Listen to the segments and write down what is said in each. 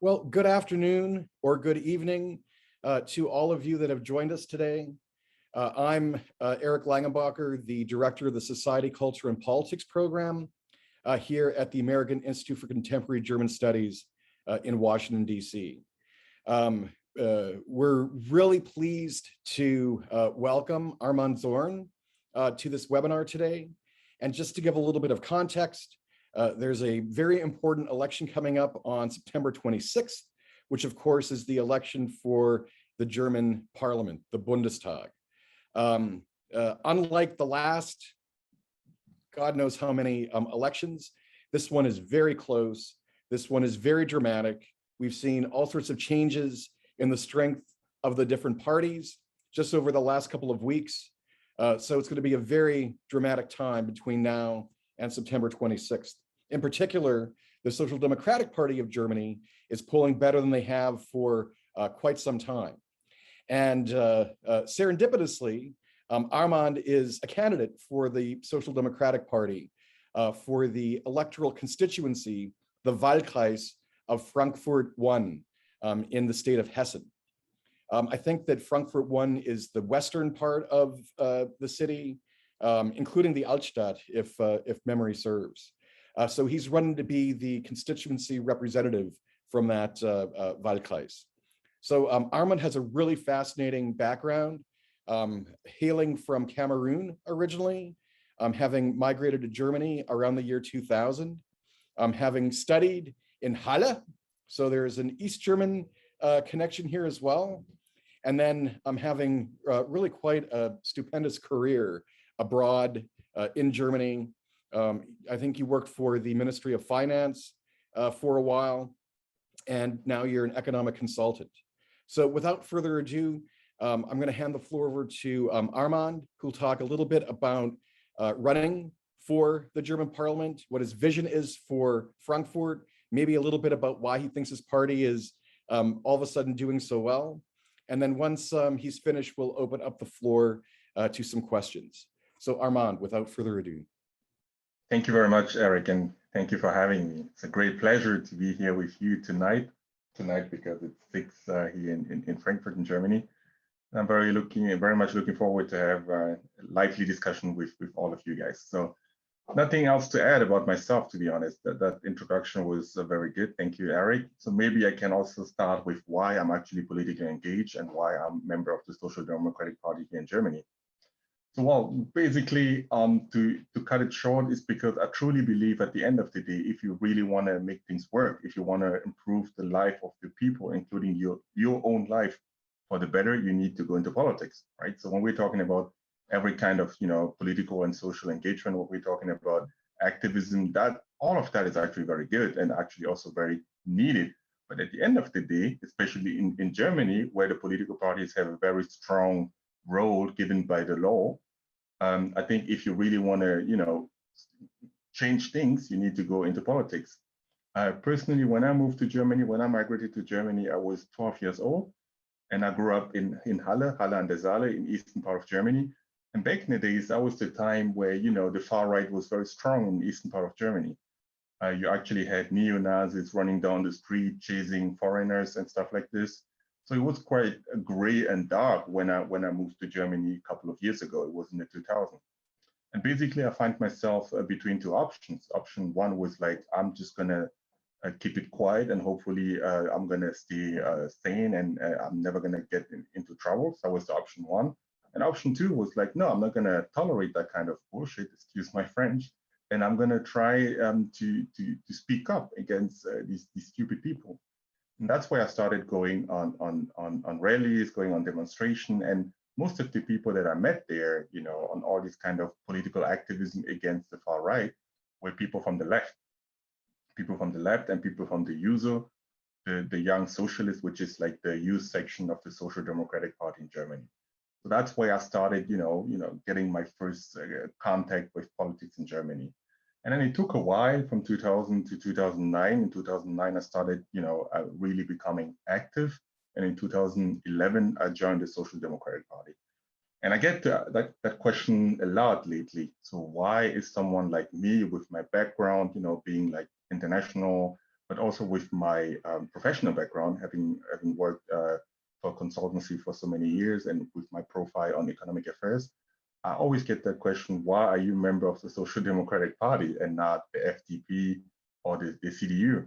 Well, good afternoon or good evening to all of you that have joined us today. I'm Eric Langenbacher, the director of the Society, Culture, and Politics program here at the American Institute for Contemporary German Studies in Washington, D.C. We're really pleased to welcome Armand Zorn to this webinar today. And just to give a little bit of context, there's a very important election coming up on September 26th, which of course is the election for the German parliament, the Bundestag. Unlike the last, God knows how many elections, this one is very close. This one is very dramatic. We've seen all sorts of changes in the strength of the different parties just over the last couple of weeks. So it's going to be a very dramatic time between now and September 26th. In particular, the Social Democratic Party of Germany is polling better than they have for quite some time. And serendipitously, Armand is a candidate for the Social Democratic Party for the electoral constituency, the Wahlkreis of Frankfurt 1 in the state of Hessen. I think that Frankfurt 1 is the western part of the city, including the Altstadt, if memory serves. So he's running to be the constituency representative from that Wahlkreis. So Armand has a really fascinating background, hailing from Cameroon originally, having migrated to Germany around the year 2000, having studied in Halle. So there's an East German connection here as well. And then having really quite a stupendous career abroad in Germany. I think you worked for the Ministry of Finance for a while, and now you're an economic consultant. So without further ado, I'm going to hand the floor over to Armand, who'll talk a little bit about running for the German parliament, what his vision is for Frankfurt, maybe a little bit about why he thinks his party is all of a sudden doing so well. And then once he's finished, we'll open up the floor to some questions. So Armand, without further ado. Thank you very much, Eric, and thank you for having me. It's a great pleasure to be here with you tonight because it's 6 here in Frankfurt in Germany. I'm very much looking forward to have a lively discussion with all of you guys. So nothing else to add about myself, to be honest. That introduction was very good. Thank you, Eric. So maybe I can also start with why I'm actually politically engaged and why I'm a member of the Social Democratic Party here in Germany. So, well, basically, to cut it short, is because I truly believe at the end of the day, if you really want to make things work, if you want to improve the life of the people, including your own life for the better, you need to go into politics, right? So when we're talking about every kind of, political and social engagement, what we're talking about activism, that all of that is actually very good and actually also very needed. But at the end of the day, especially in Germany, where the political parties have a very strong role given by the law, I think if you really want to, change things, you need to go into politics. Personally, when I moved to Germany, when I migrated to Germany, I was 12 years old, and I grew up in Halle an der Saale, in eastern part of Germany. And back in the days, that was the time where, the far right was very strong in the eastern part of Germany. You actually had neo-Nazis running down the street, chasing foreigners and stuff like this. So it was quite gray and dark when I moved to Germany a couple of years ago. It was in the 2000s. And basically, I find myself between two options. Option one was like, I'm just going to keep it quiet and hopefully I'm going to stay sane and I'm never going to get into trouble. So that was the option one. And option two was like, no, I'm not going to tolerate that kind of bullshit, excuse my French. And I'm going to try to speak up against these stupid people. And that's why I started going on rallies, going on demonstration, and most of the people that I met there, on all this kind of political activism against the far right, were people from the left and people from the USO, the Young Socialists, which is like the youth section of the Social Democratic Party in Germany. So that's why I started, getting my first contact with politics in Germany. And then it took a while from 2000 to 2009. In 2009, I started, really becoming active. And in 2011, I joined the Social Democratic Party. And I get that question a lot lately. So why is someone like me with my background, being like international, but also with my professional background, having worked for consultancy for so many years and with my profile on economic affairs, I always get that question, why are you a member of the Social Democratic Party and not the FDP or the CDU?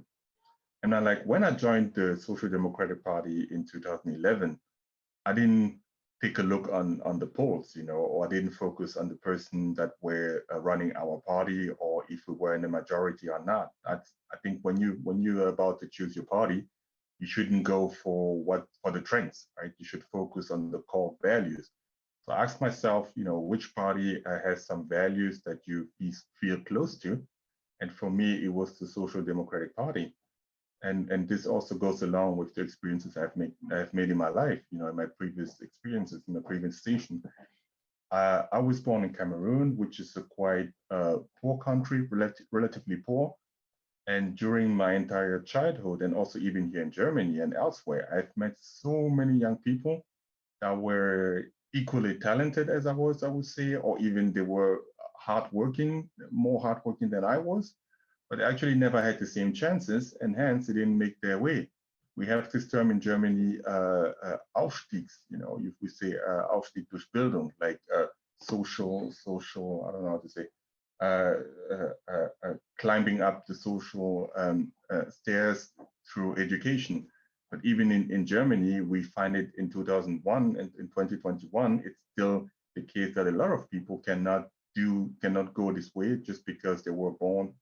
And I like, when I joined the Social Democratic Party in 2011, I didn't take a look on the polls, you know, or I didn't focus on the person that were running our party or if we were in the majority or not. I think when you're about to choose your party, you shouldn't go for the trends, right? You should focus on the core values. So I asked myself, you know, which party has some values that you feel close to? And for me, it was the Social Democratic Party. And this also goes along with the experiences I've made in my life, you know, in my previous experiences, in my previous station. I was born in Cameroon, which is a quite poor country, relatively poor. And during my entire childhood, and also even here in Germany and elsewhere, I've met so many young people that were equally talented as I would say, or even they were hardworking, more hardworking than I was, but actually never had the same chances, and hence they didn't make their way. We have this term in Germany, Aufstiegs, you know, if we say Aufstieg durch Bildung, like social, I don't know how to say, climbing up the social stairs through education. But even in Germany, we find it in 2001 and in 2021, it's still the case that a lot of people cannot go this way just because they were born,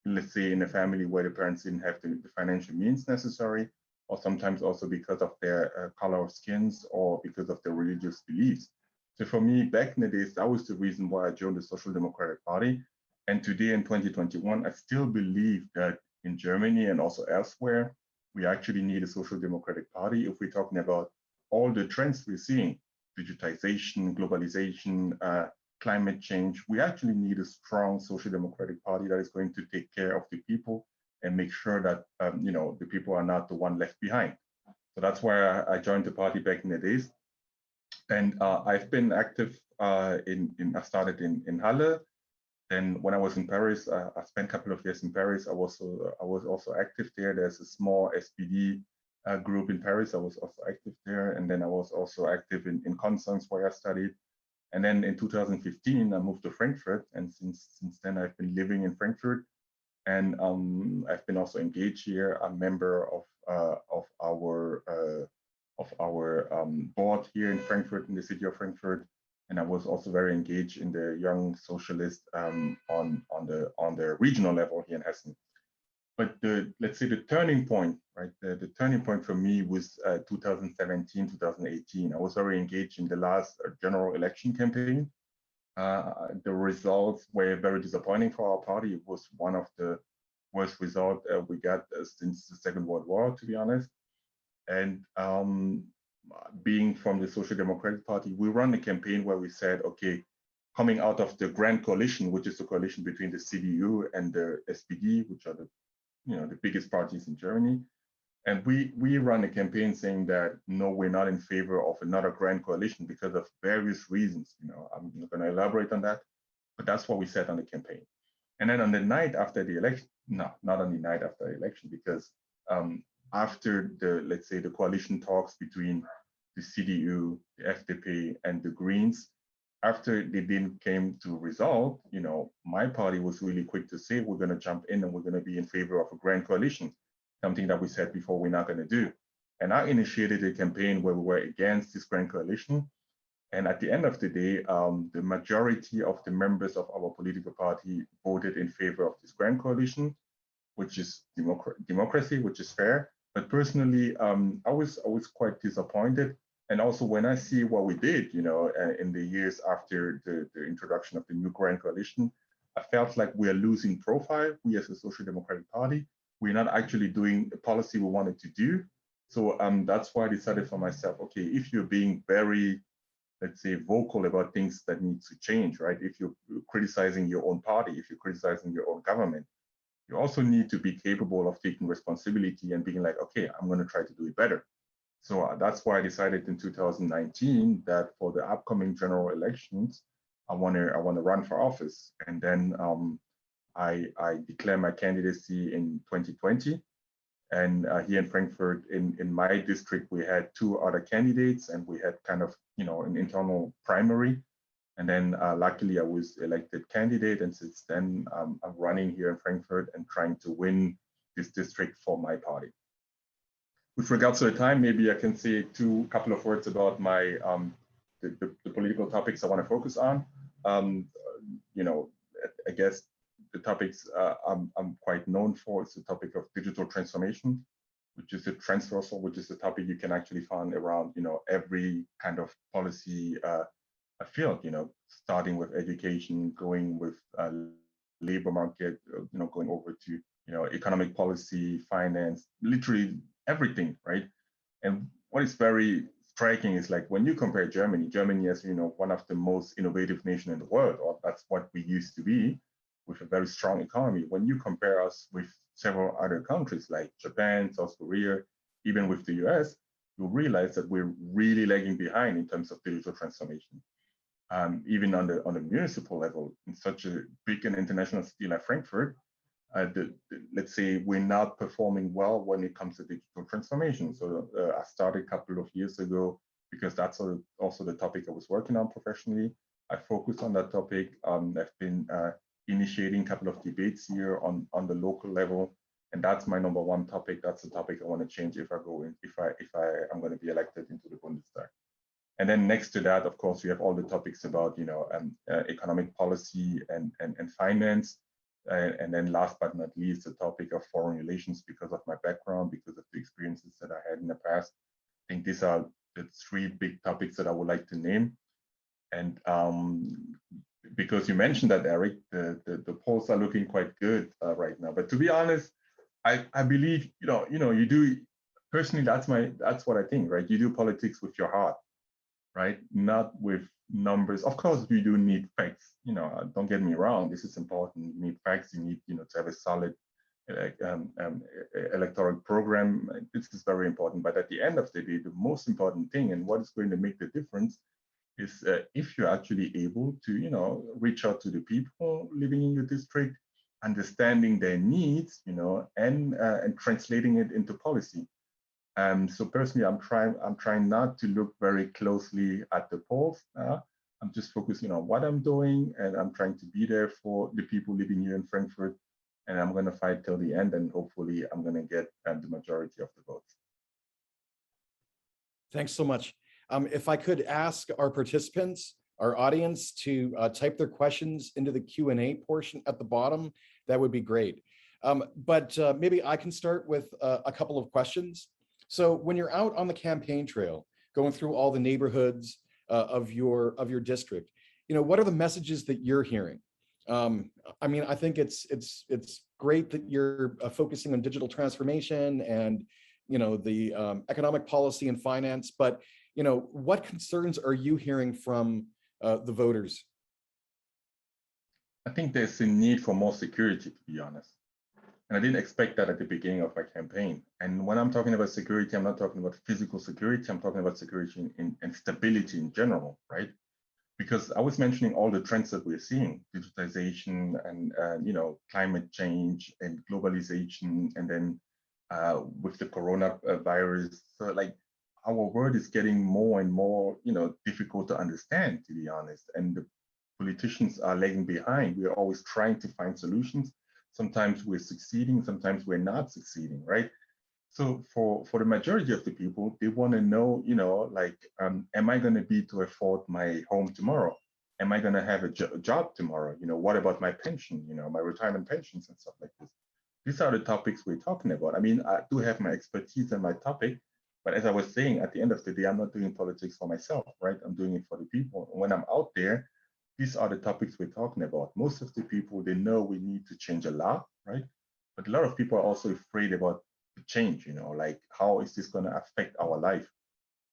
let's say, in a family where the parents didn't have the financial means necessary, or sometimes also because of their color of skins or because of their religious beliefs. So for me, back in the days, that was the reason why I joined the Social Democratic Party. And today in 2021, I still believe that in Germany and also elsewhere, we actually need a Social Democratic Party if we're talking about all the trends we're seeing, digitization, globalization, climate change. We actually need a strong Social Democratic Party that is going to take care of the people and make sure that you know, the people are not the one left behind. So that's why I joined the party back in the days. And I've been active I started in Halle. Then when I was in Paris, I spent a couple of years in Paris. I was also active there. There's a small SPD group in Paris. I was also active there. And then I was also active in Constance, where I studied. And then in 2015, I moved to Frankfurt. And since then, I've been living in Frankfurt. And I've been also engaged here. I'm a member of our board here in Frankfurt, in the city of Frankfurt. And I was also very engaged in the Young Socialist on the regional level here in Hessen. But let's say the turning point, right? The turning point for me was 2017, 2018. I was very engaged in the last general election campaign. The results were very disappointing for our party. It was one of the worst results we got since the Second World War, to be honest. And being from the Social Democratic Party, we run a campaign where we said, okay, coming out of the Grand Coalition, which is the coalition between the CDU and the SPD, which are the biggest parties in Germany. And we run a campaign saying that, no, we're not in favor of another Grand Coalition because of various reasons. You know, I'm not going to elaborate on that, but that's what we said on the campaign. And then on the night after the election, no, not on the night after the election, because after let's say the coalition talks between the CDU, the FDP, and the Greens, after they didn't came to resolve, you know, my party was really quick to say, we're going to jump in and we're going to be in favor of a grand coalition, something that we said before we're not going to do. And I initiated a campaign where we were against this grand coalition. And at the end of the day, the majority of the members of our political party voted in favor of this grand coalition, which is democracy, which is fair. But personally, I was quite disappointed. And also when I see what we did, you know, in the years after the introduction of the new Grand Coalition, I felt like we are losing profile. We as a Social Democratic Party, we're not actually doing the policy we wanted to do. So that's why I decided for myself, okay, if you're being very, let's say, vocal about things that need to change, right? If you're criticizing your own party, if you're criticizing your own government, you also need to be capable of taking responsibility and being like, okay, I'm going to try to do it better. So that's why I decided in 2019 that for the upcoming general elections, I want to run for office. And then I declared my candidacy in 2020. And here in Frankfurt, in my district, we had 2 other candidates, and we had kind of, an internal primary. And then luckily I was elected candidate, and since then I'm running here in Frankfurt and trying to win this district for my party. With regards to the time, maybe I can say a couple of words about my the political topics I want to focus on. I guess the topics I'm quite known for is the topic of digital transformation, which is a transversal, which is a topic you can actually find around, every kind of policy field, starting with education, going with labor market, going over to, economic policy, finance, literally everything, right? And what is very striking is like when you compare Germany, as one of the most innovative nations in the world, or that's what we used to be, with a very strong economy. When you compare us with several other countries like Japan, South Korea, even with the US, you'll realize that we're really lagging behind in terms of digital transformation. Even on the municipal level, in such a big and international city like Frankfurt, let's say we're not performing well when it comes to digital transformation. So I started a couple of years ago because that's also the topic I was working on professionally. I focused on that topic. I've been initiating a couple of debates here on the local level, and that's my number one topic. That's the topic I want to change if I'm going to be elected into the Bundestag. And then next to that, of course, we have all the topics about economic policy and finance. And then last but not least, the topic of foreign relations, because of my background, because of the experiences that I had in the past. I think these are the 3 big topics that I would like to name. And because you mentioned that, Eric, the polls are looking quite good right now. But to be honest, I believe you do personally. That's what I think, right? You do politics with your heart, right? Not with numbers. Of course, you do need facts. Don't get me wrong. This is important. You need facts. You need to have a solid electoral program. This is very important. But at the end of the day, the most important thing and what is going to make the difference is if you're actually able to, reach out to the people living in your district, understanding their needs, and translating it into policy. So personally, I'm trying not to look very closely at the polls. I'm just focusing on what I'm doing, and I'm trying to be there for the people living here in Frankfurt. And I'm going to fight till the end, and hopefully, I'm going to get the majority of the votes. Thanks so much. If I could ask our participants, our audience, to type their questions into the Q&A portion at the bottom, that would be great. But maybe I can start with a couple of questions. So when you're out on the campaign trail, going through all the neighborhoods of your district, what are the messages that you're hearing? I mean, I think it's great that you're focusing on digital transformation and the economic policy and finance, but what concerns are you hearing from the voters? I think there's a need for more security, to be honest. And I didn't expect that at the beginning of my campaign. And when I'm talking about security, I'm not talking about physical security. I'm talking about security and stability in general, right? Because I was mentioning all the trends that we're seeing, digitization and climate change and globalization, and then with the coronavirus, so like our world is getting more and more difficult to understand, to be honest. And the politicians are lagging behind. We're always trying to find solutions. Sometimes we're succeeding, sometimes we're not succeeding, right? So for the majority of the people, they want to know, am I going to be to afford my home tomorrow? Am I going to have a job tomorrow? What about my pension, my retirement pensions and stuff like this? These are the topics we're talking about. I mean, I do have my expertise in my topic, but as I was saying, at the end of the day, I'm not doing politics for myself, right? I'm doing it for the people. And when I'm out there, these are the topics we're talking about. Most of the people, they know we need to change a lot, right? But a lot of people are also afraid about the change, like how is this going to affect our life?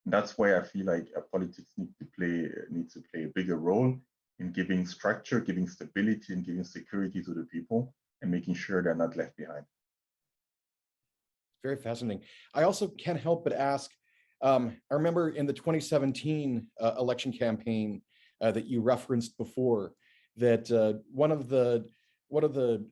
And that's why I feel like politics needs to play a bigger role in giving structure, giving stability, and giving security to the people, and making sure they're not left behind. Very fascinating. I also can't help but ask, I remember in the 2017 election campaign that you referenced before, that one of the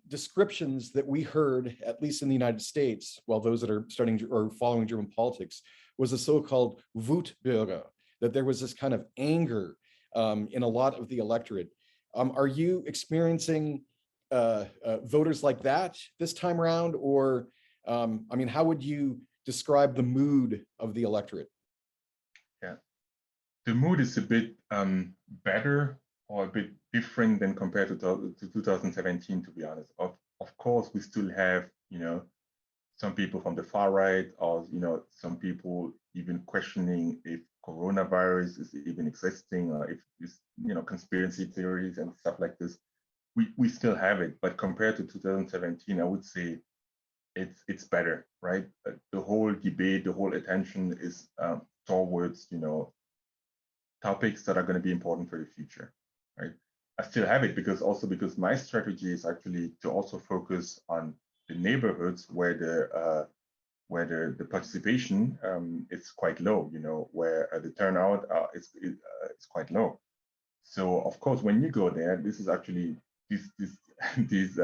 descriptions that we heard, at least in the United States, while those that are starting or following German politics, was the so-called Wutbürger, that there was this kind of anger in a lot of the electorate. Are you experiencing voters like that this time around? Or, I mean, how would you describe the mood of the electorate? Yeah, the mood is a bit better or a bit different than compared to 2017, to be honest. Of course, we still have, some people from the far right, or, some people even questioning if coronavirus is even existing, or if it's, conspiracy theories and stuff like this. We still have it, but compared to 2017, I would say it's better, right? The whole debate, the whole attention is towards, topics that are going to be important for the future, right? I still have it because my strategy is actually to also focus on the neighborhoods where the participation is quite low, where the turnout is quite low. So of course, when you go there, this is actually these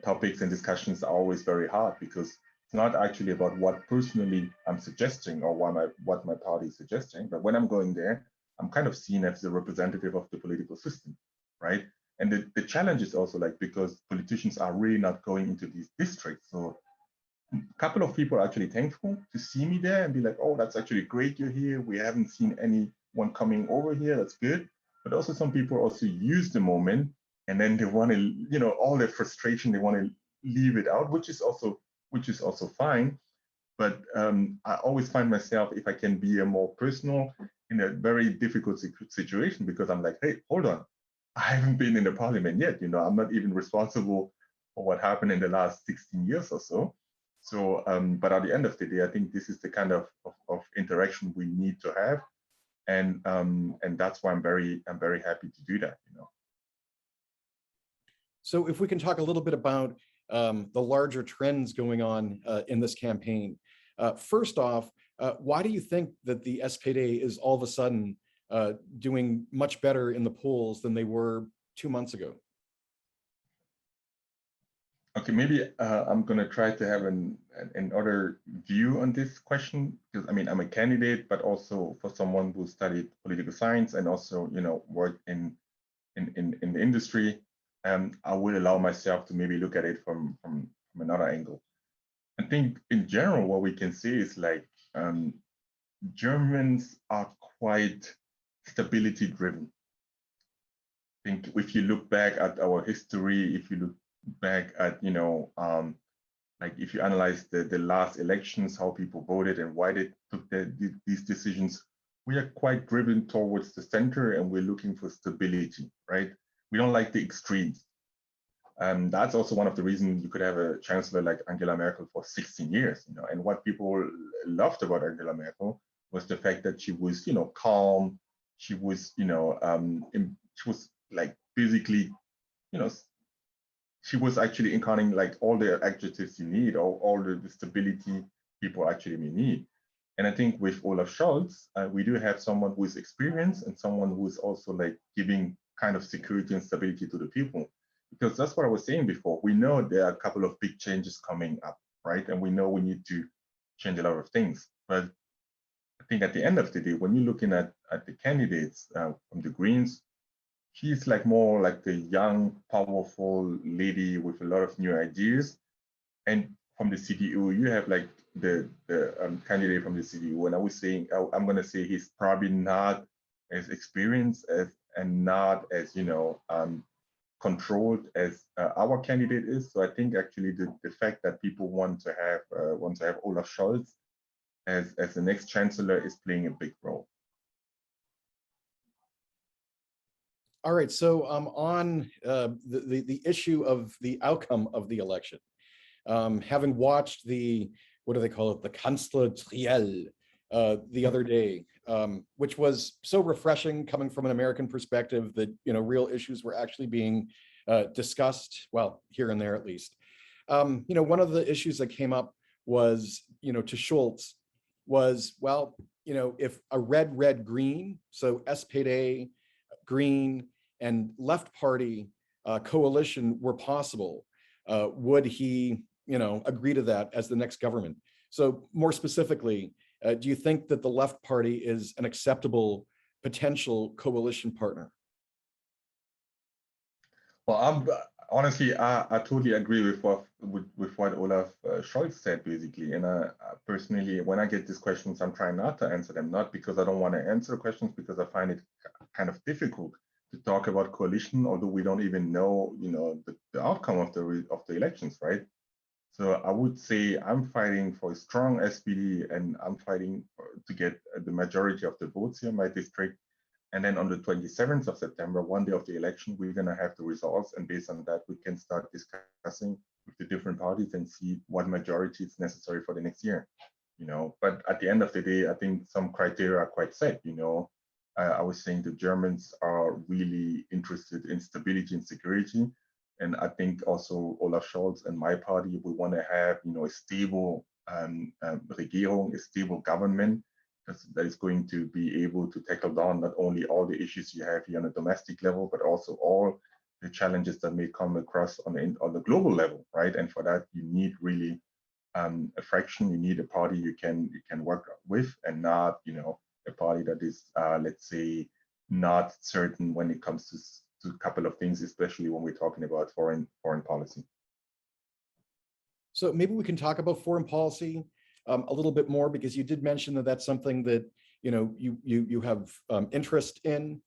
topics and discussions are always very hard, because it's not actually about what personally I'm suggesting or what my party is suggesting, but when I'm going there, I'm kind of seen as the representative of the political system, right? And the challenge is also like, because politicians are really not going into these districts. So a couple of people are actually thankful to see me there and be like, oh, that's actually great you're here. We haven't seen anyone coming over here. That's good. But also some people also use the moment, and then they want to, all their frustration, they want to leave it out, which is also fine. But I always find myself, if I can be a more personal, in a very difficult situation, because I'm like, hey, hold on, I haven't been in the parliament yet. I'm not even responsible for what happened in the last 16 years or so. So, but at the end of the day, I think this is the kind of interaction we need to have, and that's why I'm very happy to do that. So, if we can talk a little bit about the larger trends going on in this campaign. First off, why do you think that the SPD is all of a sudden doing much better in the polls than they were 2 months ago? Okay, maybe I'm going to try to have another view on this question, because I mean, I'm a candidate, but also for someone who studied political science and also, worked in the industry. I will allow myself to maybe look at it from another angle. I think in general, what we can see is like Germans are quite stability driven. I think if you look back at our history, if you look back at, like if you analyze the last elections, how people voted and why they took these decisions, we are quite driven towards the center, and we're looking for stability, right? We don't like the extremes. That's also one of the reasons you could have a chancellor like Angela Merkel for 16 years, and what people loved about Angela Merkel was the fact that she was, calm. She was, she was like basically, she was actually incarnating like all the adjectives you need, or all the stability people actually may need. And I think with Olaf Scholz, we do have someone who is experienced and someone who is also like giving kind of security and stability to the people. Because that's what I was saying before. We know there are a couple of big changes coming up, right? And we know we need to change a lot of things. But I think at the end of the day, when you're looking at the candidates from the Greens, she's like more like the young, powerful lady with a lot of new ideas. And from the CDU, you have like the candidate from the CDU. And I was saying, I'm going to say he's probably not as experienced as, and not as, controlled as our candidate is. So I think actually the fact that people want to have Olaf Scholz as the next chancellor is playing a big role. All right, so on the issue of the outcome of the election, having watched the, what do they call it, the Kanzlertriell the other day, which was so refreshing coming from an American perspective that, real issues were actually being discussed, well, here and there at least. One of the issues that came up was, to Scholz was, well, if a red, green, so SPD, Green, and Left Party coalition were possible, would he, agree to that as the next government? So more specifically, do you think that the left party is an acceptable potential coalition partner? Well, honestly, I totally agree with what Olaf Scholz said, basically. And personally, when I get these questions, I'm trying not to answer them, not because I don't want to answer questions, because I find it kind of difficult to talk about coalition, although we don't even know, the outcome of the elections, right? So I would say I'm fighting for a strong SPD, and I'm fighting to get the majority of the votes here in my district. And then on the 27th of September, one day of the election, we're going to have the results. And based on that, we can start discussing with the different parties and see what majority is necessary for the next year. But at the end of the day, I think some criteria are quite set. I was saying the Germans are really interested in stability and security. And I think also Olaf Scholz and my party, we want to have, a stable Regierung, a stable government that is going to be able to tackle down not only all the issues you have here on a domestic level, but also all the challenges that may come across on the global level, right? And for that, you need really a fraction. You need a party you can work with, and not, a party that is, let's say, not certain when it comes to a couple of things, especially when we're talking about foreign policy. So maybe we can talk about foreign policy a little bit more, because you did mention that that's something that you have interest in,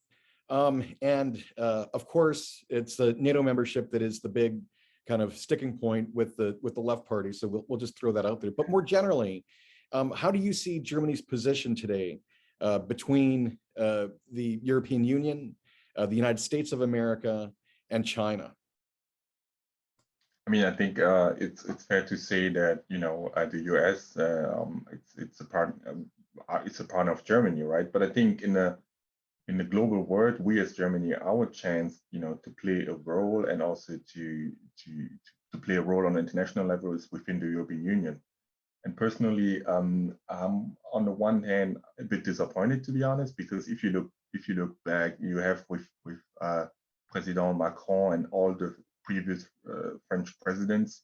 and of course it's the NATO membership that is the big kind of sticking point with the left party. So we'll just throw that out there. But more generally, how do you see Germany's position today between the European Union, the United States of America, and China? I mean, I think it's fair to say that the U.S. It's a part of Germany, right? But I think in the global world, we as Germany, our chance, to play a role, and also to play a role on the international level, is within the European Union. And personally, I'm on the one hand a bit disappointed, to be honest, because if you look back, you have with President Macron and all the previous French presidents,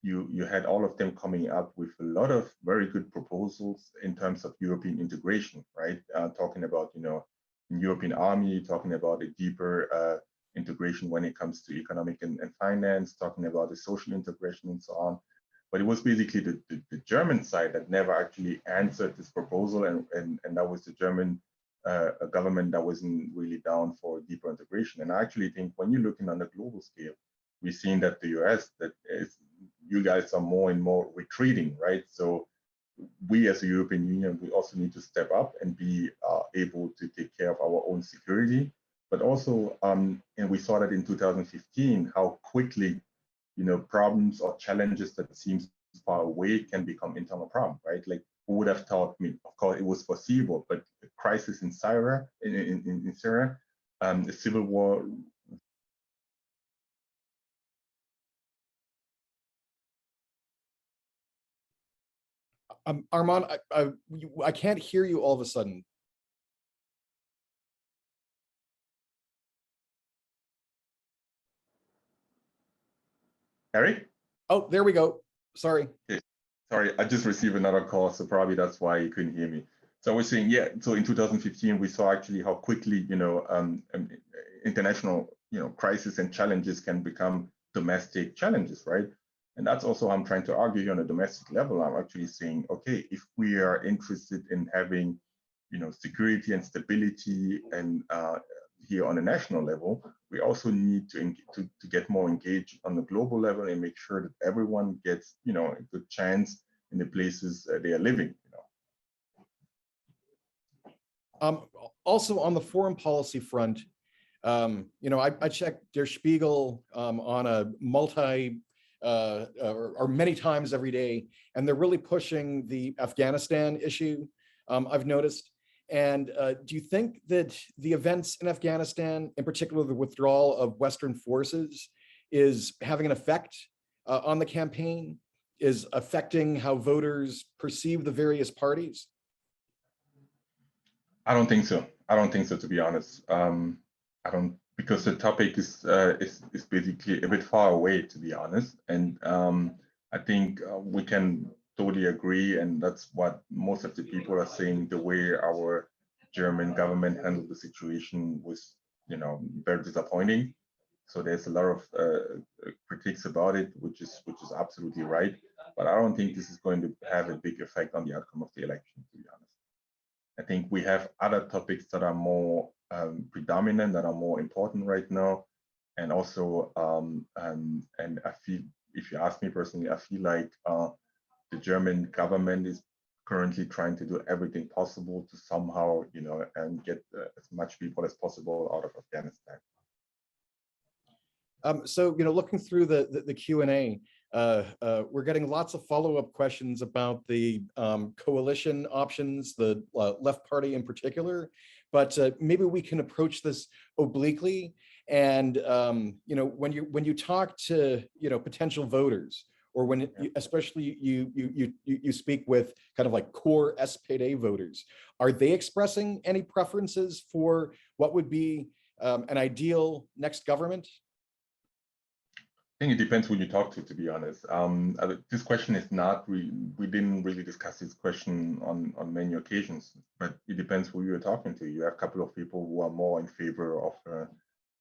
you had all of them coming up with a lot of very good proposals in terms of European integration, right? Talking about European army, talking about a deeper integration when it comes to economic and finance, talking about the social integration and so on. But it was basically the German side that never actually answered this proposal, and that was the German government that wasn't really down for deeper integration. And I actually think when you're looking on a global scale, we've seen that the US, you guys are more and more retreating, right? So we as a European Union, we also need to step up and be able to take care of our own security. But also, and we saw that in 2015, how quickly, problems or challenges that seems far away can become internal problem, right? Like, who would have thought? I mean, of course, it was foreseeable, but the crisis in Syria, the civil war. Armand, I can't hear you all of a sudden. Eric? Oh, there we go. Sorry. Okay. Sorry, I just received another call, so probably that's why you couldn't hear me. So I was saying, yeah, so in 2015, we saw actually how quickly, international, crisis and challenges can become domestic challenges, right? And that's also what I'm trying to argue here on a domestic level. I'm actually saying, okay, if we are interested in having, security and stability and here on a national level, we also need to get more engaged on the global level and make sure that everyone gets, a good chance in the places they are living. Also on the foreign policy front, I checked Der Spiegel on a or many times every day, and they're really pushing the Afghanistan issue, I've noticed. And do you think that the events in Afghanistan, in particular the withdrawal of Western forces, is having an effect on the campaign, is affecting how voters perceive the various parties? I don't think so. I don't think so, to be honest. I don't because the topic is basically a bit far away, to be honest. And I think we can totally agree, and that's what most of the people are saying. The way our German government handled the situation was, very disappointing. So there's a lot of critiques about it, which is absolutely right. But I don't think this is going to have a big effect on the outcome of the election, to be honest. I think we have other topics that are more predominant, that are more important right now. And also, and I feel, if you ask me personally, I feel like the German government is currently trying to do everything possible to somehow, and get as much people as possible out of Afghanistan. So, looking through the Q&A, we're getting lots of follow-up questions about the coalition options, the left party in particular, but maybe we can approach this obliquely. And when you talk to potential voters, or when especially you speak with kind of like core SPD voters, are they expressing any preferences for what would be an ideal next government? I think it depends who you talk to be honest. This question is not, we didn't really discuss this question on many occasions, but it depends who you're talking to. You have a couple of people who are more in favor of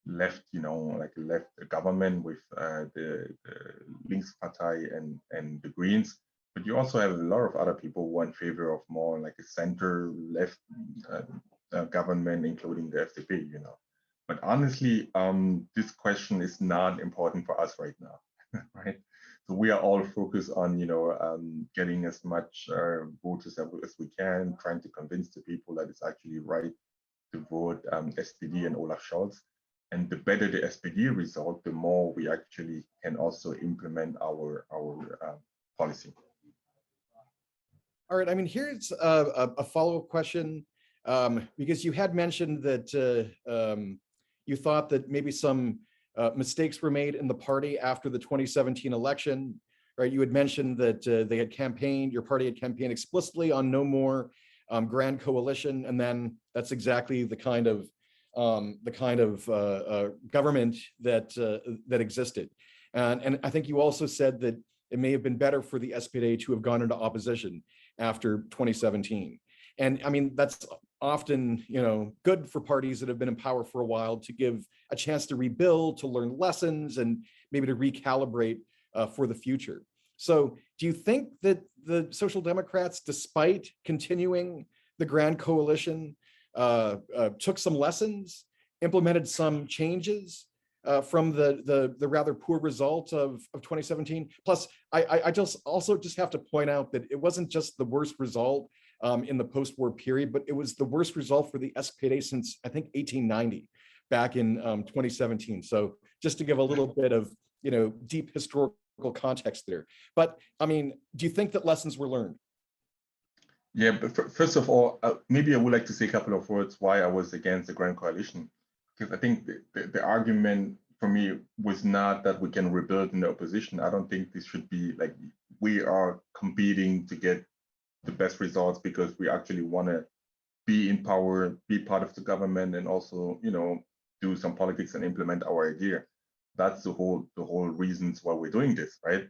left, like a left government with the Linkspartei and the Greens, but you also have a lot of other people who are in favor of more like a center left government, including the FDP, But honestly, this question is not important for us right now, right? So we are all focused on, getting as much voters as we can, trying to convince the people that it's actually right to vote SPD and Olaf Scholz. And the better the SPD result, the more we actually can also implement our policy. All right. I mean, here's a follow-up question, because you had mentioned that you thought that maybe some mistakes were made in the party after the 2017 election, right? You had mentioned that they had campaigned, your party had campaigned explicitly on no more grand coalition, and then that's exactly the kind of government that existed. And I think you also said that it may have been better for the SPD to have gone into opposition after 2017. And I mean, that's often, good for parties that have been in power for a while to give a chance to rebuild, to learn lessons, and maybe to recalibrate for the future. So do you think that the Social Democrats, despite continuing the grand coalition, took some lessons, implemented some changes from the rather poor result of 2017? Plus, I also have to point out that it wasn't just the worst result in the post-war period, but it was the worst result for the SPD since, I think, 1890, back in 2017. So just to give a little bit of, deep historical context there. But I mean, do you think that lessons were learned? Yeah, but first of all, maybe I would like to say a couple of words why I was against the Grand Coalition. Because I think the argument for me was not that we can rebuild in the opposition. I don't think this should be like we are competing to get the best results because we actually want to be in power, be part of the government, and also, do some politics and implement our idea. That's the whole reasons why we're doing this, right?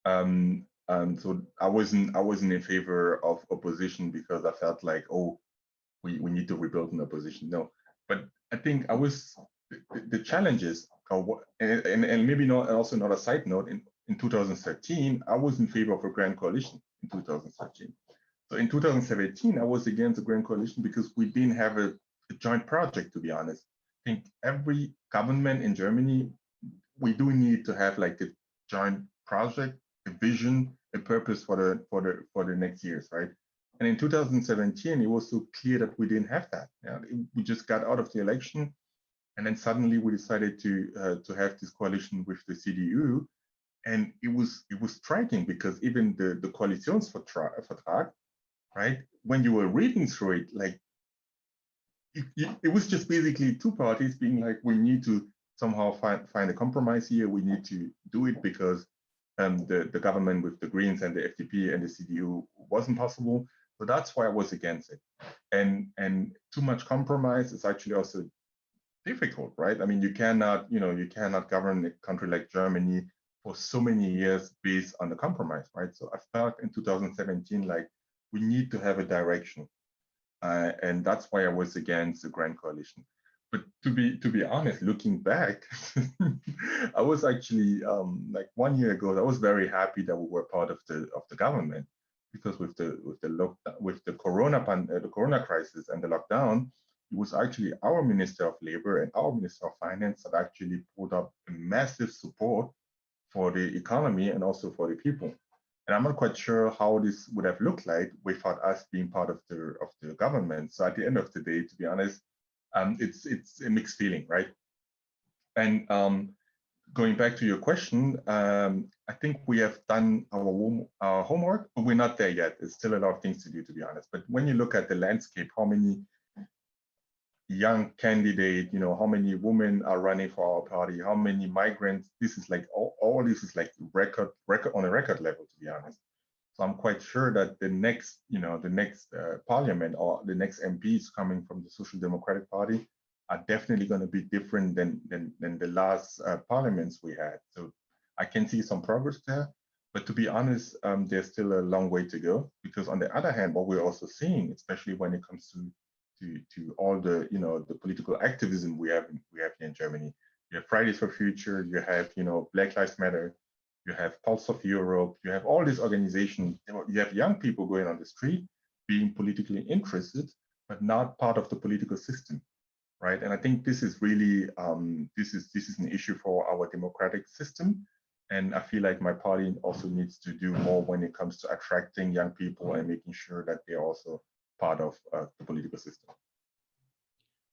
So I wasn't in favor of opposition because I felt like, oh, we need to rebuild an opposition. No, but I think I was the challenges, and maybe not, also not a side note. In 2013, I was in favor of a grand coalition in 2013. So in 2017, I was against the grand coalition because we didn't have a joint project, to be honest. I think every government in Germany, we do need to have like a joint project, a vision, a purpose for the next years, right? And in 2017, it was so clear that we didn't have that. We just got out of the election, and then suddenly we decided to have this coalition with the CDU, and it was striking because even the Koalitionsvertrag, right? When you were reading through it, like it was just basically two parties being like, we need to somehow find a compromise here. We need to do it because the government with the Greens and the FDP and the CDU wasn't possible. So that's why I was against it. And too much compromise is actually also difficult, right? I mean, you cannot govern a country like Germany for so many years based on the compromise, right? So I felt in 2017 like we need to have a direction, and that's why I was against the Grand Coalition. But to be honest, looking back, I was actually like 1 year ago, I was very happy that we were part of the government, because with the corona crisis and the lockdown, it was actually our Minister of Labor and our Minister of Finance that actually put up a massive support for the economy and also for the people. And I'm not quite sure how this would have looked like without us being part of the government. So at the end of the day, to be honest, it's a mixed feeling, right? And going back to your question, I think we have done our homework, but we're not there yet. There's still a lot of things to do, to be honest. But when you look at the landscape, how many young candidates, how many women are running for our party, how many migrants, this is like all this is like record on a record level, to be honest. So I'm quite sure that the next parliament or the next MPs coming from the Social Democratic Party are definitely going to be different than the last parliaments we had. So I can see some progress there, but to be honest, there's still a long way to go, because on the other hand, what we're also seeing, especially when it comes to all the the political activism we have here in Germany. You have Fridays for Future, you have Black Lives Matter, you have Pulse of Europe, you have all these organizations. You have young people going on the street, being politically interested, but not part of the political system, right? And I think this is really this is an issue for our democratic system. And I feel like my party also needs to do more when it comes to attracting young people and making sure that they're also part of the political system.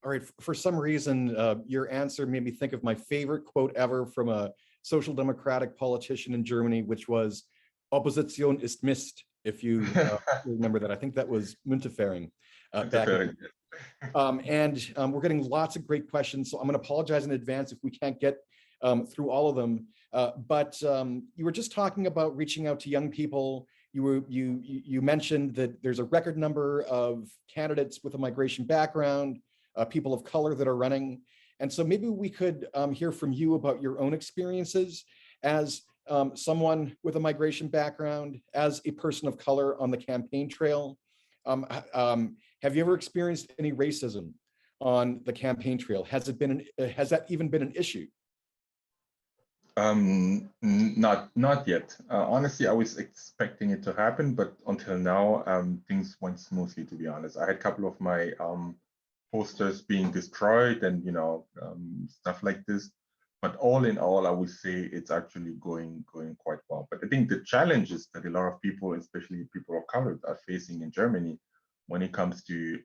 All right, for some reason, your answer made me think of my favorite quote ever from a social democratic politician in Germany, which was "Opposition ist Mist." If you remember that, I think that was Müntefering. We're getting lots of great questions, so I'm going to apologize in advance if we can't get through all of them. But you were just talking about reaching out to young people. You mentioned that there's a record number of candidates with a migration background, people of color that are running. And so maybe we could hear from you about your own experiences as someone with a migration background, as a person of color on the campaign trail. Have you ever experienced any racism on the campaign trail? Has that even been an issue? Not yet. Honestly, I was expecting it to happen, but until now, things went smoothly, to be honest. I had a couple of my posters being destroyed and stuff like this. But all in all, I would say it's actually going quite well. But I think the challenges that a lot of people, especially people of color, are facing in Germany when it comes to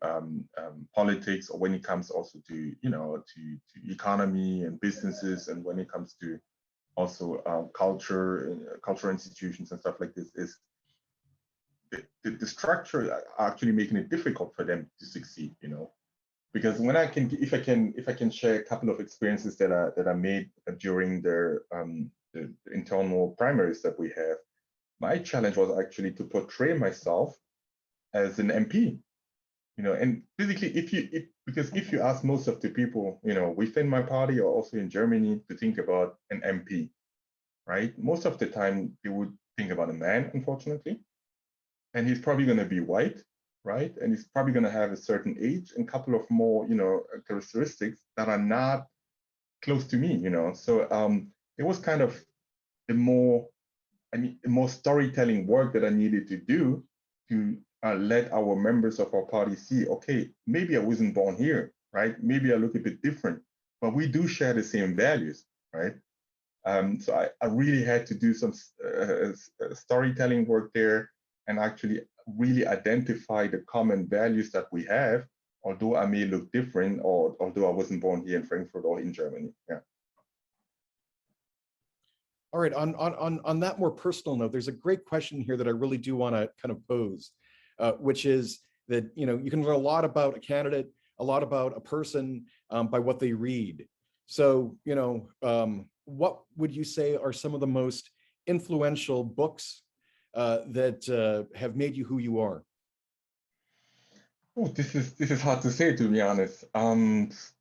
politics, or when it comes also to to economy and businesses, and when it comes to also cultural institutions and stuff like this, is the structure actually making it difficult for them to succeed. Because if I can share a couple of experiences that I made during the internal primaries that we have, my challenge was actually to portray myself as an MP. And basically, because if you ask most of the people, within my party or also in Germany, to think about an MP, right? Most of the time they would think about a man, unfortunately, and he's probably going to be white, right? And he's probably going to have a certain age and a couple of more, characteristics that are not close to me, So it was kind of the more storytelling work that I needed to do to let our members of our party see, okay, maybe I wasn't born here, right? Maybe I look a bit different, but we do share the same values, right? So I really had to do some storytelling work there and actually really identify the common values that we have, although I may look different, or although I wasn't born here in Frankfurt or in Germany. Yeah. All right, on that more personal note, there's a great question here that I really do want to kind of pose, which is that you can learn a lot about a candidate, a lot about a person by what they read. So what would you say are some of the most influential books that have made you who you are? Oh, this is hard to say, to be honest,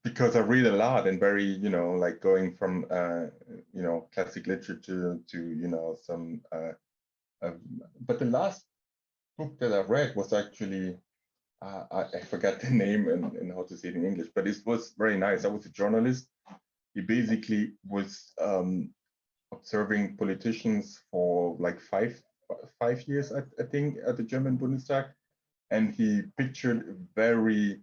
because I read a lot and very, like going from classic literature to some. But the last book that I read was actually I forgot the name and how to say it in English, but it was very nice. I was a journalist. He basically was observing politicians for like five years, I think, at the German Bundestag, and he pictured a very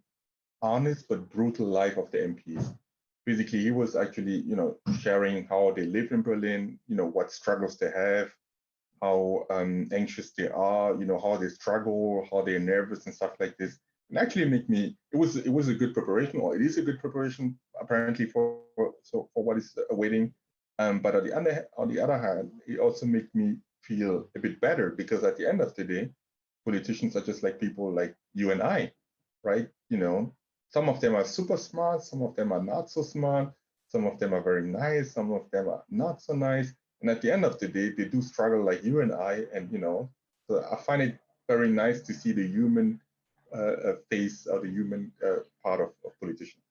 honest but brutal life of the MPs. Basically, he was actually, sharing how they live in Berlin, what struggles they have, how anxious they are, how they struggle, how they're nervous and stuff like this. And actually make me, it was a good preparation, or it is a good preparation apparently for what is awaiting. But on the other hand, it also made me feel a bit better, because at the end of the day, politicians are just like people like you and I, right? Some of them are super smart, some of them are not so smart, some of them are very nice, some of them are not so nice. And at the end of the day, they do struggle like you and I. And, so I find it very nice to see the human face, or the human part of politicians.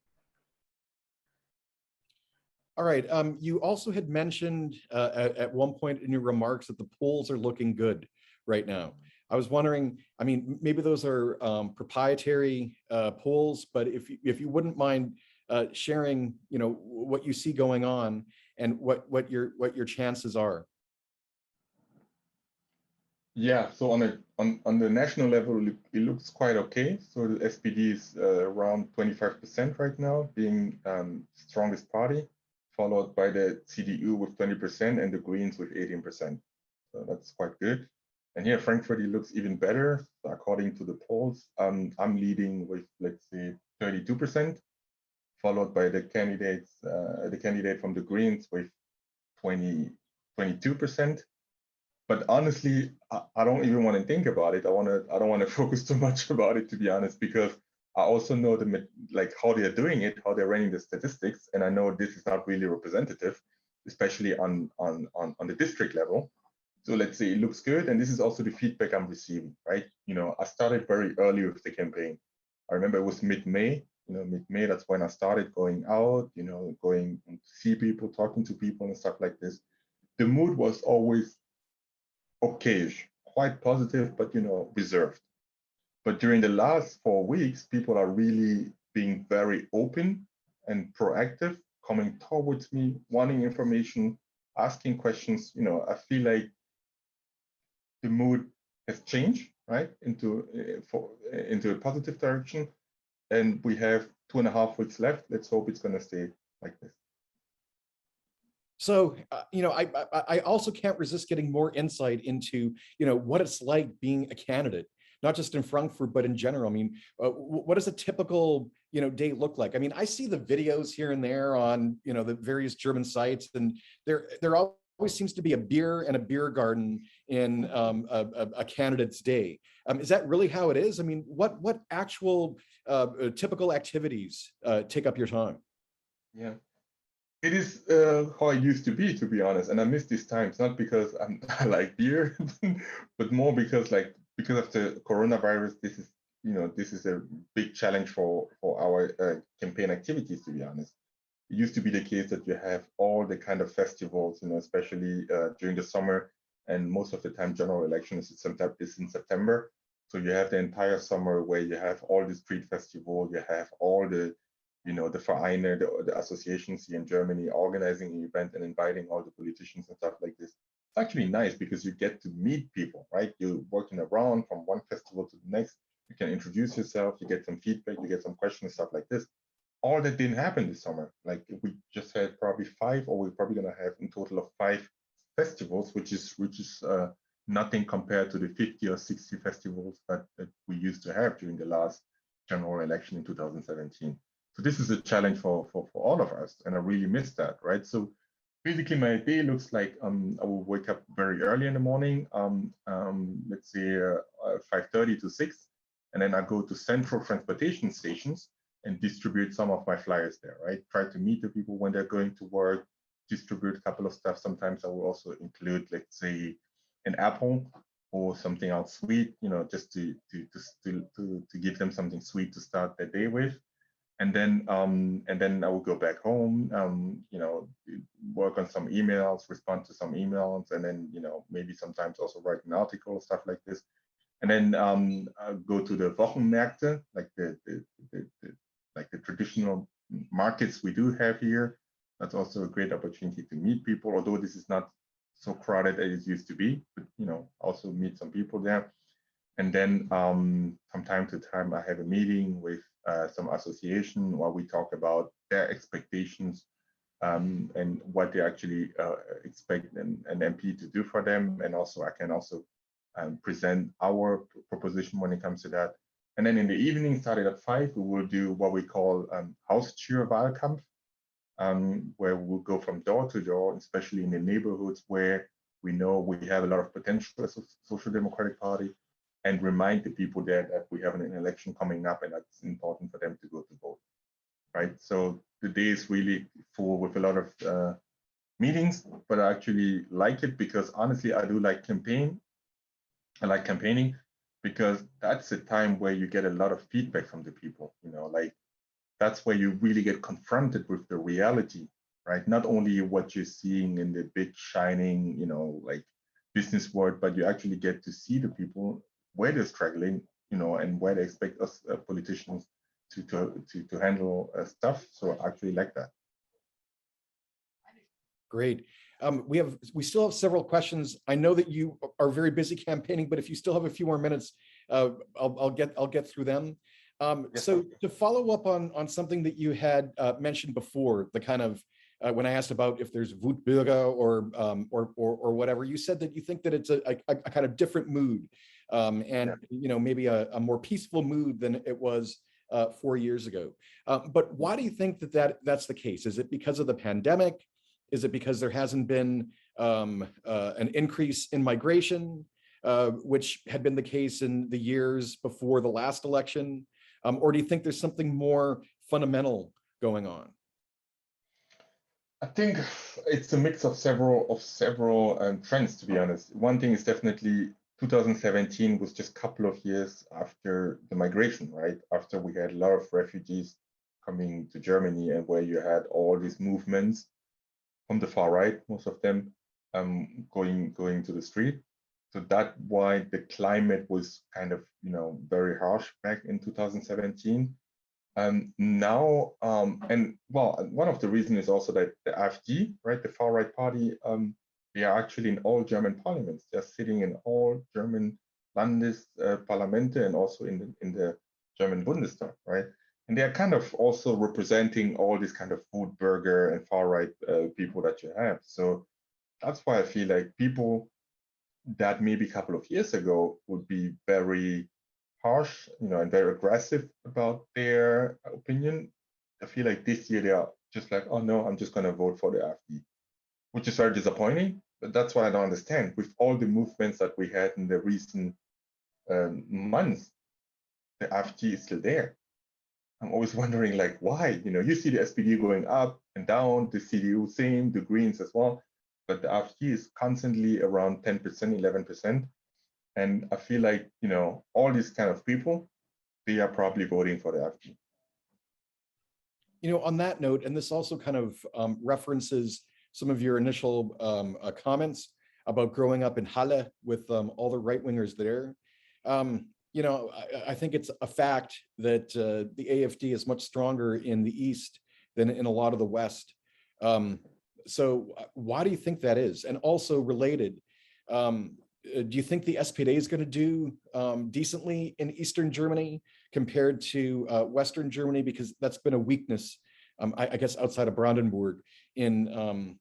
All right. You also had mentioned at one point in your remarks that the polls are looking good right now. I was wondering, I mean, maybe those are proprietary polls, but if you wouldn't mind sharing, what you see going on and what your chances are. Yeah, so on the national level, it looks quite okay. So the SPD is around 25% right now, being strongest party, followed by the CDU with 20% and the Greens with 18%. So that's quite good. And here, Frankfurt, it looks even better. So according to the polls, I'm leading with, let's say, 32%, followed by the candidate from the Greens with 22%. But honestly, I don't even want to think about it. I don't want to focus too much about it, to be honest, because I also know how they're doing it, how they're running the statistics, and I know this is not really representative, especially on the district level. So let's say it looks good, and this is also the feedback I'm receiving, right? I started very early with the campaign. I remember it was mid-May. Mid-May, that's when I started going out, going to see people, talking to people and stuff like this. The mood was always okayish, quite positive, but reserved. But during the last 4 weeks, people are really being very open and proactive, coming towards me, wanting information, asking questions. I feel like the mood has changed, right, into a positive direction. And we have 2.5 weeks left. Let's hope it's going to stay like this. So, I also can't resist getting more insight into, what it's like being a candidate, not just in Frankfurt, but in general. I mean, what does a typical, day look like? I mean, I see the videos here and there on, the various German sites, and there always seems to be a beer and a beer garden in a candidate's day. Is that really how it is? I mean, what actual typical activities take up your time? Yeah. It is how I used to be honest, and I miss these times, not because I like beer, but more because of the coronavirus. This is a big challenge for our campaign activities, to be honest. It used to be the case that you have all the kind of festivals, especially during the summer, and most of the time general elections is in September. So you have the entire summer where you have all the street festival, you have all the the Vereine, the associations here in Germany organizing an event and inviting all the politicians and stuff like this. It's actually nice because you get to meet people, right? You're working around from one festival to the next. You can introduce yourself, you get some feedback, you get some questions, stuff like this. All that didn't happen this summer. Like we just had probably 5, or we're probably going to have in total of 5 festivals, which is nothing compared to the 50 or 60 festivals that we used to have during the last general election in 2017. So this is a challenge for all of us, and I really miss that, right? So basically, my day looks like I will wake up very early in the morning, let's say 5:30 to 6, and then I go to central transportation stations and distribute some of my flyers there, right? Try to meet the people when they're going to work, distribute a couple of stuff. Sometimes I will also include, let's say, an apple or something else sweet, just to give them something sweet to start their day with. And then I will go back home, work on some emails, respond to some emails, and then, maybe sometimes also write an article, stuff like this. And then I'll go to the Wochenmärkte, like the traditional markets we do have here. That's also a great opportunity to meet people, although this is not so crowded as it used to be, but also meet some people there. And then from time to time, I have a meeting with some association where we talk about their expectations and what they actually expect an MP to do for them. And also, I can also present our proposition when it comes to that. And then in the evening, starting at 5, we will do what we call Haustürwahlkampf, where we'll go from door to door, especially in the neighborhoods where we know we have a lot of potential as a Social Democratic Party, and remind the people there that we have an election coming up and that's important for them to go to vote, right? So the day is really full with a lot of meetings, but I actually like it because honestly, I do like campaigning. I like campaigning because that's a time where you get a lot of feedback from the people, like that's where you really get confronted with the reality, right? Not only what you're seeing in the big shining, like business world, but you actually get to see the people where they're struggling, and where they expect us politicians to handle stuff. So I actually like that. Great. We still have several questions. I know that you are very busy campaigning, but if you still have a few more minutes, I'll get through them. Yes. So to follow up on something that you had mentioned before, the kind of when I asked about if there's Wutbürger or whatever, you said that you think that it's a kind of different mood, and maybe a more peaceful mood than it was 4 years ago. But why do you think that's the case? Is it because of the pandemic? Is it because there hasn't been an increase in migration, which had been the case in the years before the last election? Or do you think there's something more fundamental going on? I think it's a mix of several trends, to be honest. One thing is definitely 2017 was just a couple of years after the migration, right? After we had a lot of refugees coming to Germany, and where you had all these movements from the far right, most of them going to the street. So that's why the climate was kind of, very harsh back in 2017. Now, and well, one of the reasons is also that the AfD, right, the far right party, they are actually in all German parliaments. They're sitting in all German Landesparlamente and also in the German Bundestag, right? And they're kind of also representing all these kind of Wutbürger and far right people that you have. So that's why I feel like people that maybe a couple of years ago would be very harsh, and very aggressive about their opinion. I feel like this year they are just like, oh no, I'm just going to vote for the AfD, which is very disappointing. But that's what I don't understand. With all the movements that we had in the recent months, the AfD is still there. I'm always wondering, like, why? You see the SPD going up and down, the CDU same, the Greens as well, but the AfD is constantly around 10%, 11%. And I feel like, all these kind of people, they are probably voting for the AfD. On that note, and this also kind of references some of your initial comments about growing up in Halle with all the right-wingers there. I think it's a fact that the AfD is much stronger in the East than in a lot of the West. So why do you think that is? And also related, do you think the SPD is going to do decently in Eastern Germany compared to Western Germany? Because that's been a weakness, I guess, outside of Brandenburg in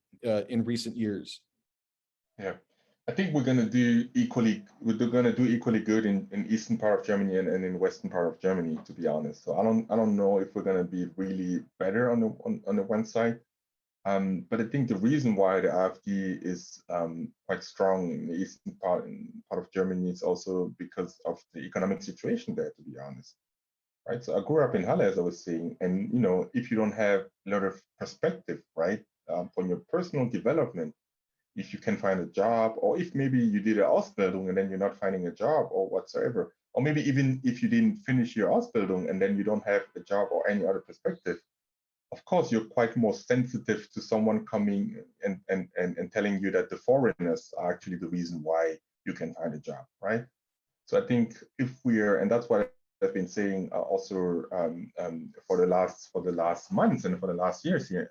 recent years. Yeah, I think we're going to do equally. We're going to do equally good in eastern part of Germany and in western part of Germany, to be honest. So I don't know if we're going to be really better on the one side. But I think the reason why the AfD is quite strong in the eastern part of Germany is also because of the economic situation there, to be honest. Right. So I grew up in Halle, as I was saying, and if you don't have a lot of perspective, right, on your personal development, if you can find a job, or if maybe you did a Ausbildung and then you're not finding a job or whatsoever, or maybe even if you didn't finish your Ausbildung and then you don't have a job or any other perspective, of course, you're quite more sensitive to someone coming and telling you that the foreigners are actually the reason why you can find a job, right? So I think if we're, and that's what I've been saying also for the last months and for the last years here,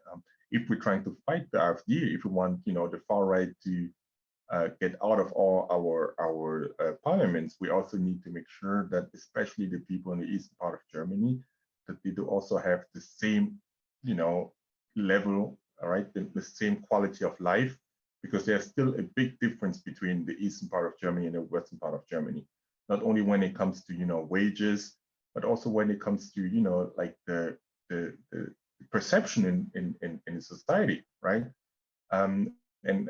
if we're trying to fight the AfD, if we want, the far right to get out of all our parliaments, we also need to make sure that especially the people in the eastern part of Germany, that they do also have the same, level, all right, the same quality of life, because there's still a big difference between the eastern part of Germany and the western part of Germany. Not only when it comes to, wages, but also when it comes to, like the perception in society, right? And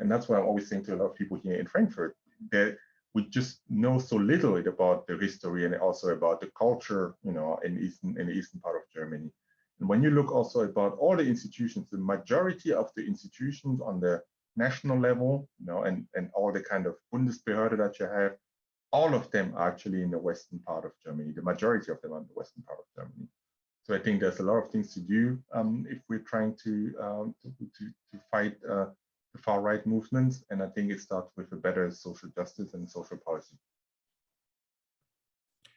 that's why I'm always saying to a lot of people here in Frankfurt that we just know so little about the history and also about the culture, in the eastern part of Germany. And when you look also about all the institutions, the majority of the institutions on the national level, and all the kind of Bundesbehörde that you have, all of them are actually in the western part of Germany. The majority of them are in the western part of Germany. So I think there's a lot of things to do if we're trying to fight the far right movements. And I think it starts with a better social justice and social policy.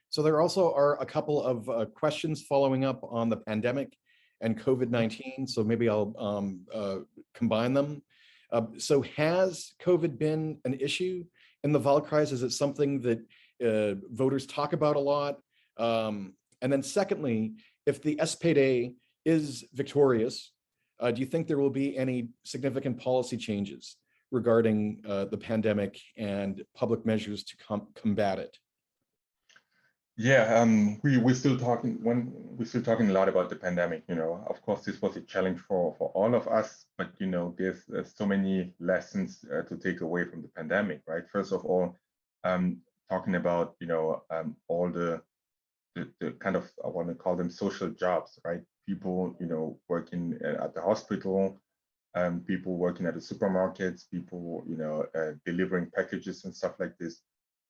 So there also are a couple of questions following up on the pandemic and COVID-19. So maybe I'll combine them. So has COVID been an issue in the Wahlkreis? Is it something that voters talk about a lot? And then secondly, if the SPD is victorious, do you think there will be any significant policy changes regarding the pandemic and public measures to combat it? Yeah, we're still talking a lot about the pandemic. Of course, this was a challenge for all of us, but there's so many lessons to take away from the pandemic, right? First of all, talking about all the kind of, I want to call them social jobs, right? People working at the hospital, people working at the supermarkets, people delivering packages and stuff like this.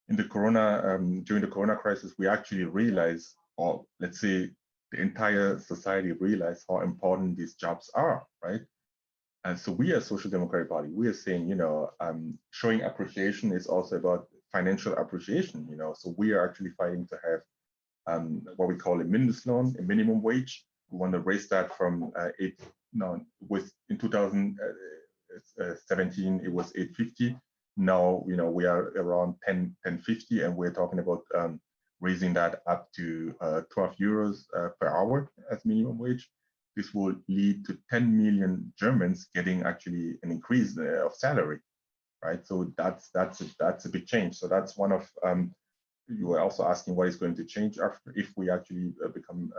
During the Corona crisis, we actually realized, or let's say the entire society realized how important these jobs are, right? And so we as Social Democratic Party, we are saying, showing appreciation is also about financial appreciation, so we are actually fighting to have what we call a Mindestlohn, a minimum wage. We want to raise that from in 2017, it was 8.50. Now, we are around 10.50, and we're talking about raising that up to 12 euros per hour as minimum wage. This will lead to 10 million Germans getting actually an increase of salary, right? So that's a big change. So that's one of, you were also asking what is going to change after if we actually become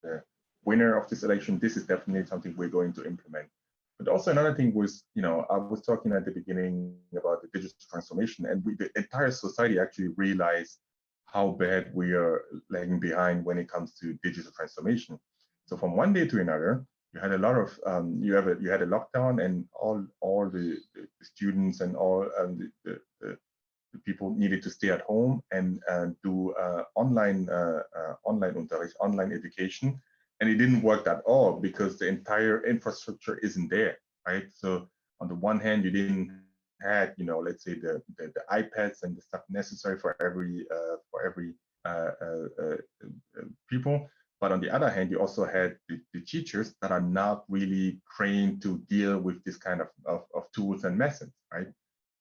the winner of this election. This is definitely something we're going to implement. But also another thing was, I was talking at the beginning about the digital transformation, and the entire society actually realized how bad we are lagging behind when it comes to digital transformation. So from one day to another, you had a lot of, you had a lockdown, and all the students and all the people needed to stay at home and do online Unterricht, online education. And it didn't work at all because the entire infrastructure isn't there, right? So on the one hand, you didn't have, let's say the iPads and the stuff necessary for every people. But on the other hand, you also had the teachers that are not really trained to deal with this kind of tools and methods, right?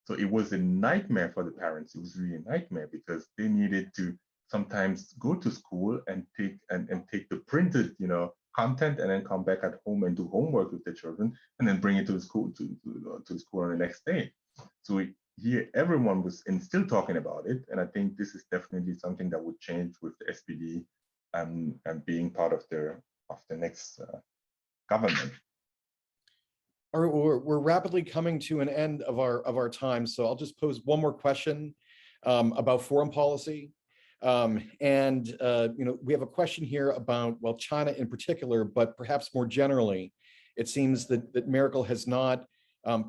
So it was a nightmare for the parents. It was really a nightmare because they needed to sometimes go to school and take the printed, content, and then come back at home and do homework with the children, and then bring it to the school to school on the next day. So here, everyone was still talking about it, and I think this is definitely something that would change with the SPD and being part of the next government. All right, we're rapidly coming to an end of our time, so I'll just pose one more question about foreign policy. We have a question here about, well, China in particular, but perhaps more generally, it seems that Merkel has not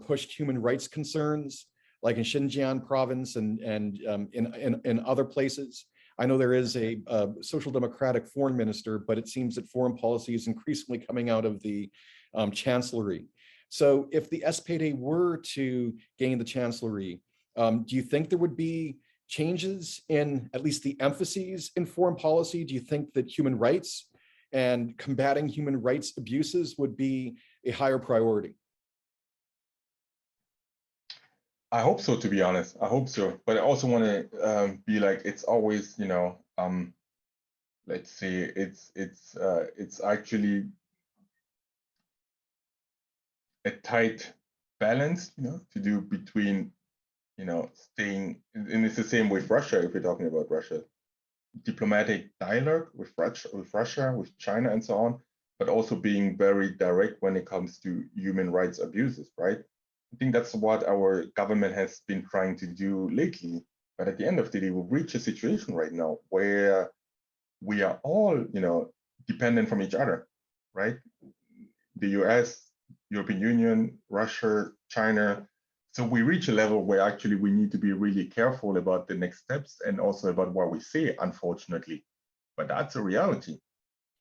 pushed human rights concerns, like in Xinjiang province and in other places. I know there is a social democratic foreign minister, but it seems that foreign policy is increasingly coming out of the chancellery. So if the SPD were to gain the chancellery, do you think there would be changes in at least the emphases in foreign policy? Do you think that human rights and combating human rights abuses would be a higher priority? I hope so, to be honest. I hope so. But I also want to be like, it's always, you know, let's say it's actually a tight balance, you know, to do between, you know, staying, and it's the same with Russia, if we're talking about Russia, diplomatic dialogue with Russia, with China, and so on, but also being very direct when it comes to human rights abuses, right? I think that's what our government has been trying to do lately. But at the end of the day, we've reached a situation right now where we are all, you know, dependent from each other, right? The US, European Union, Russia, China. So we reach a level where actually we need to be really careful about the next steps and also about what we say, unfortunately. But that's a reality.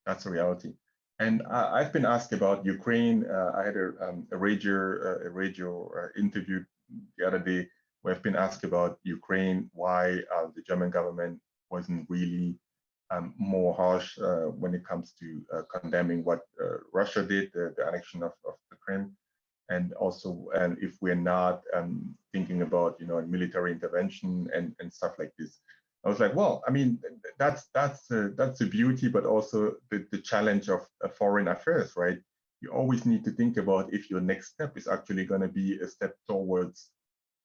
That's a reality. And I've been asked about Ukraine. I had a radio interview the other day where I've been asked about Ukraine, why the German government wasn't really more harsh when it comes to condemning what Russia did, the annexion of the Crimea, and also if we're not thinking about, you know, a military intervention and stuff like this. I was like, well, I mean, that's the beauty, but also the challenge of foreign affairs, right? You always need to think about if your next step is actually going to be a step towards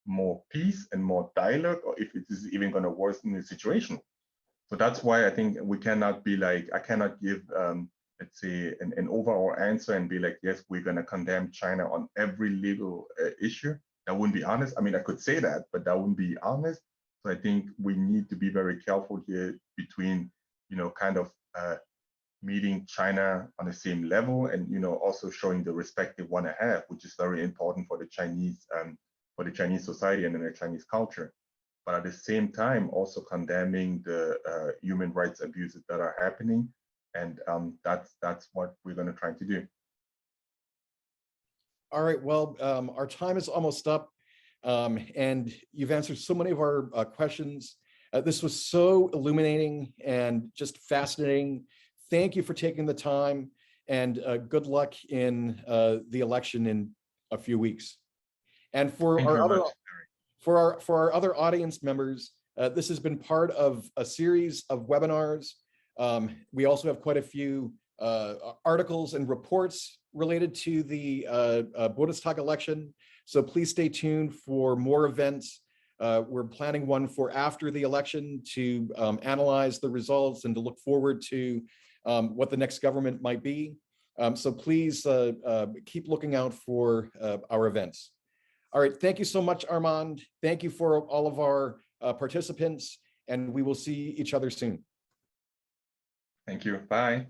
more peace and more dialogue, or if it is even going to worsen the situation. So that's why I think we cannot be like, I cannot give, let's say, an overall answer and be like, yes, we're going to condemn China on every legal issue. That wouldn't be honest. I mean, I could say that, but that wouldn't be honest. So I think we need to be very careful here between, you know, kind of meeting China on the same level and, you know, also showing the respect they want to have, which is very important for the Chinese society and the Chinese culture. But at the same time, also condemning the human rights abuses that are happening. And that's what we're going to try to do. All right, well, our time is almost up. And you've answered so many of our questions. This was so illuminating and just fascinating. Thank you for taking the time, and good luck in the election in a few weeks. And for our other audience members, this has been part of a series of webinars. We also have quite a few articles and reports related to the Bundestag election. So please stay tuned for more events. We're planning one for after the election to analyze the results and to look forward to what the next government might be. So please keep looking out for our events. All right, thank you so much, Armand. Thank you for all of our participants, and we will see each other soon. Thank you. Bye.